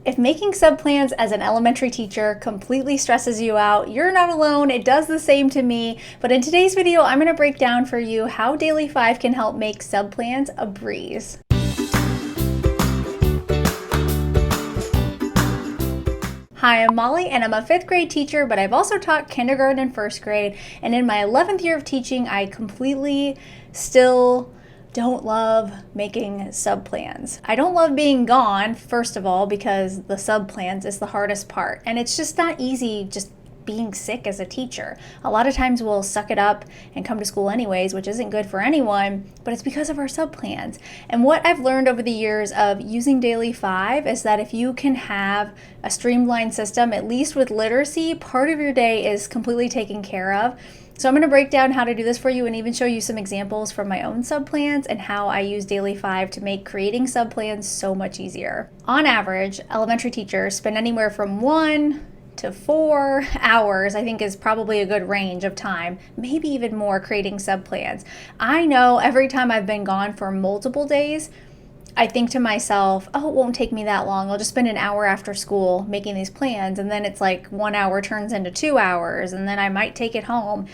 If making sub plans as an elementary teacher completely stresses you out, you're not alone. It does the same to me. But in today's video, I'm going to break down for you how Daily 5 can help make sub plans a breeze. Hi, I'm Molly, and I'm a 5th grade teacher, but I've also taught kindergarten and 1st grade. And in my 11th year of teaching, I completely still don't love making sub plans. I don't love being gone, first of all, because the sub plans is the hardest part. And it's just not easy just being sick as a teacher. A lot of times we'll suck it up and come to school anyways, which isn't good for anyone, but it's because of our sub plans. And what I've learned over the years of using Daily 5 is that if you can have a streamlined system, at least with literacy, part of your day is completely taken care of. So I'm going to break down how to do this for you and even show you some examples from my own sub plans and how I use Daily 5 to make creating sub plans so much easier. On average, elementary teachers spend anywhere from 1 to 4 hours, I think is probably a good range of time, maybe even more, creating sub plans. I know every time I've been gone for multiple days, I think to myself, oh, it won't take me that long. I'll just spend an hour after school making these plans. And then it's like 1 hour turns into 2 hours, and then I might take it home.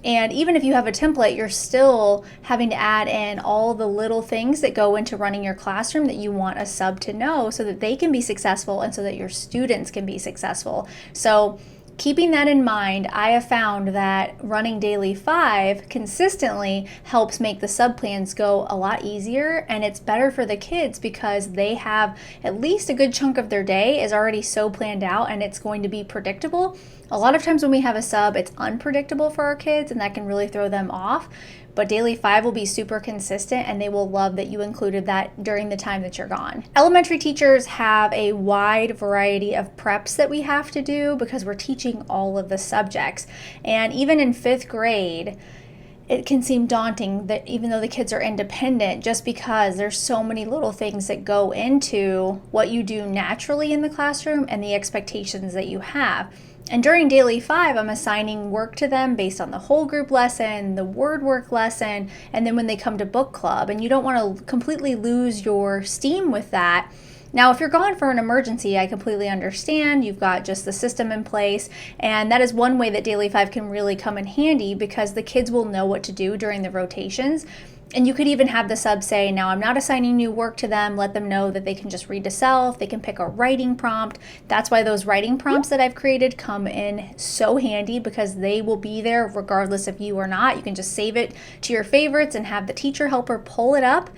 And even if you have a template, you're still having to add in all the little things that go into running your classroom that you want a sub to know so that they can be successful and so that your students can be successful. So keeping that in mind, I have found that running Daily 5 consistently helps make the sub plans go a lot easier, and it's better for the kids because they have at least a good chunk of their day is already so planned out and it's going to be predictable. A lot of times when we have a sub, it's unpredictable for our kids and that can really throw them off. But Daily 5 will be super consistent and they will love that you included that during the time that you're gone. Elementary teachers have a wide variety of preps that we have to do because we're teaching all of the subjects. And even in 5th grade, it can seem daunting that even though the kids are independent, just because there's so many little things that go into what you do naturally in the classroom and the expectations that you have. And during Daily 5, I'm assigning work to them based on the whole group lesson, the word work lesson, and then when they come to book club. And you don't want to completely lose your steam with that. Now, if you're gone for an emergency, I completely understand. You've got just the system in place. And that is one way that Daily 5 can really come in handy because the kids will know what to do during the rotations. And you could even have the sub say, now I'm not assigning new work to them. Let them know that they can just read to self. They can pick a writing prompt. That's why those writing prompts that I've created come in so handy because they will be there regardless of you or not. You can just save it to your favorites and have the teacher helper pull it up.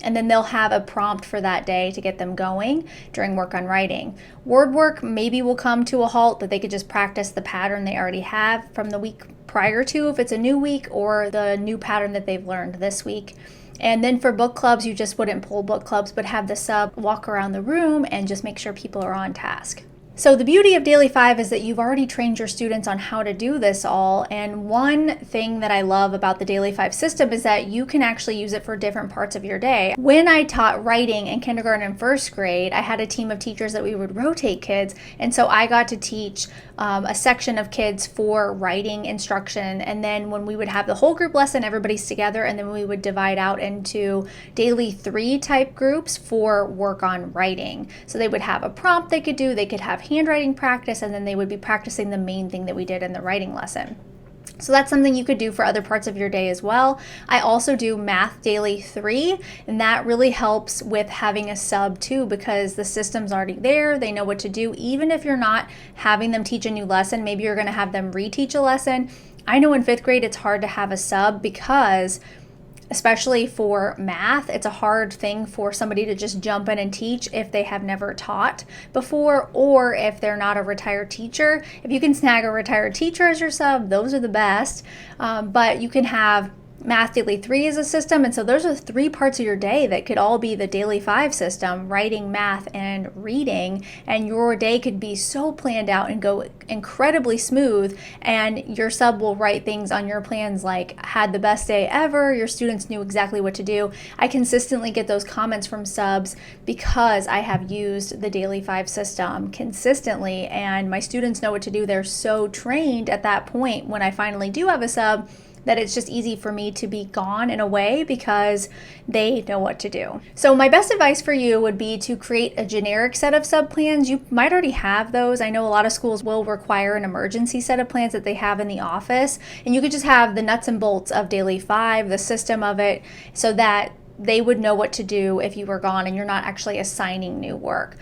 And then they'll have a prompt for that day to get them going during work on writing. Word work maybe will come to a halt, but they could just practice the pattern they already have from the week prior to, if it's a new week, or the new pattern that they've learned this week. And then for book clubs, you just wouldn't pull book clubs, but have the sub walk around the room and just make sure people are on task. So the beauty of Daily 5 is that you've already trained your students on how to do this all. And one thing that I love about the Daily 5 system is that you can actually use it for different parts of your day. When I taught writing in kindergarten and 1st grade, I had a team of teachers that we would rotate kids. And so I got to teach a section of kids for writing instruction. And then when we would have the whole group lesson, everybody's together. And then we would divide out into Daily 3 type groups for work on writing. So they would have a prompt they could do, they could have handwriting practice, and then they would be practicing the main thing that we did in the writing lesson. So that's something you could do for other parts of your day as well. I also do Math Daily 3, and that really helps with having a sub too because the system's already there. They know what to do. Even if you're not having them teach a new lesson, maybe you're going to have them reteach a lesson. I know in 5th grade it's hard to have a sub because especially for math, it's a hard thing for somebody to just jump in and teach if they have never taught before or if they're not a retired teacher. If you can snag a retired teacher as your sub, those are the best. But you can have Math Daily 3 is a system, and so those are 3 parts of your day that could all be the Daily 5 system, writing, math, and reading, and your day could be so planned out and go incredibly smooth, and your sub will write things on your plans like, had the best day ever, your students knew exactly what to do. I consistently get those comments from subs because I have used the Daily 5 system consistently, and my students know what to do. They're so trained at that point when I finally do have a sub that it's just easy for me to be gone in a way because they know what to do. So my best advice for you would be to create a generic set of sub plans. You might already have those. I know a lot of schools will require an emergency set of plans that they have in the office, and you could just have the nuts and bolts of daily 5, the system of it, so that they would know what to do if you were gone and you're not actually assigning new work.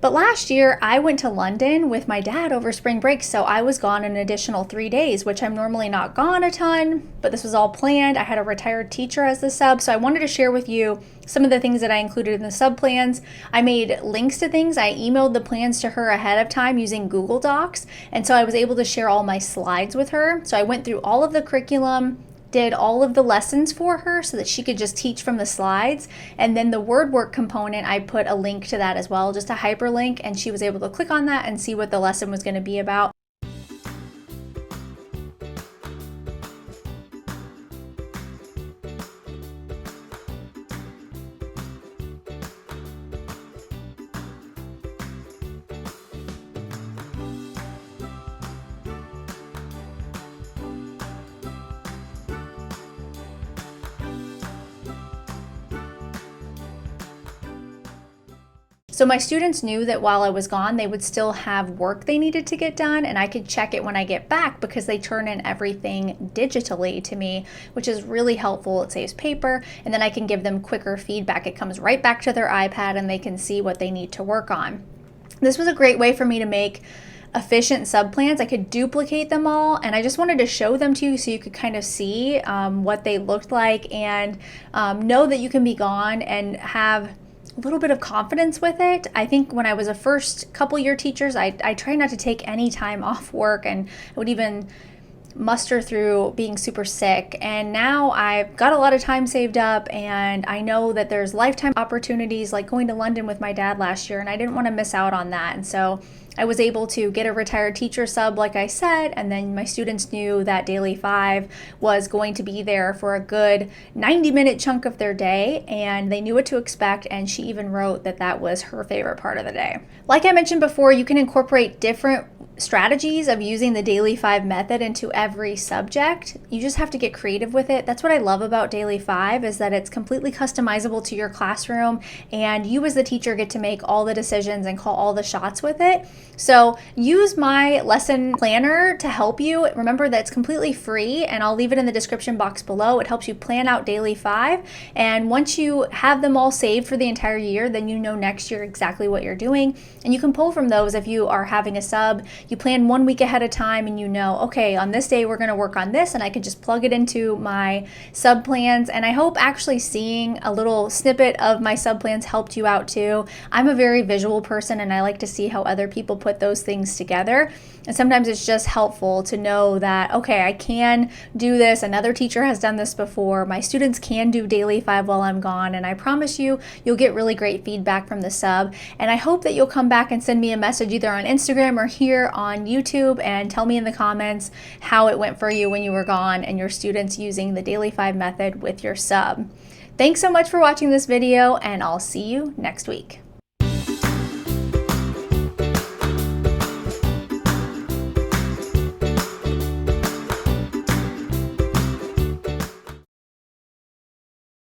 But last year, I went to London with my dad over spring break, so I was gone an additional 3 days, which I'm normally not gone a ton, but this was all planned. I had a retired teacher as the sub, so I wanted to share with you some of the things that I included in the sub plans. I made links to things. I emailed the plans to her ahead of time using Google Docs, and so I was able to share all my slides with her. So I went through all of the curriculum, did all of the lessons for her so that she could just teach from the slides. And then the word work component, I put a link to that as well, just a hyperlink, and she was able to click on that and see what the lesson was going to be about. So my students knew that while I was gone, they would still have work they needed to get done, and I could check it when I get back because they turn in everything digitally to me, which is really helpful. It saves paper, and then I can give them quicker feedback. It comes right back to their iPad and they can see what they need to work on. This was a great way for me to make efficient sub plans. I could duplicate them all, and I just wanted to show them to you so you could kind of see what they looked like and know that you can be gone and have a little bit of confidence with it. I think when I was a first couple year teachers, I tried not to take any time off work, and I would even muster through being super sick. And now I've got a lot of time saved up, and I know that there's lifetime opportunities like going to London with my dad last year, and I didn't want to miss out on that. And so I was able to get a retired teacher sub, like I said, and then my students knew that daily 5 was going to be there for a good 90-minute chunk of their day, and they knew what to expect, and she even wrote that that was her favorite part of the day. Like I mentioned before, you can incorporate different strategies of using the daily 5 method into every subject. You just have to get creative with it. That's what I love about daily 5, is that it's completely customizable to your classroom, and you as the teacher get to make all the decisions and call all the shots with it. So use my lesson planner to help you. Remember that it's completely free, and I'll leave it in the description box below. It helps you plan out daily 5, and once you have them all saved for the entire year, then you know next year exactly what you're doing, and you can pull from those. If you are having a sub, you plan 1 week ahead of time, and you know, okay, on this day we're going to work on this, and I can just plug it into my sub plans. And I hope actually seeing a little snippet of my sub plans helped you out too. I'm a very visual person, and I like to see how other people put those things together. And sometimes it's just helpful to know that, okay, I can do this. Another teacher has done this before. My students can do daily 5 while I'm gone. And I promise you, you'll get really great feedback from the sub. And I hope that you'll come back and send me a message either on Instagram or here on YouTube and tell me in the comments how it went for you when you were gone and your students using the daily 5 method with your sub. Thanks so much for watching this video, and I'll see you next week.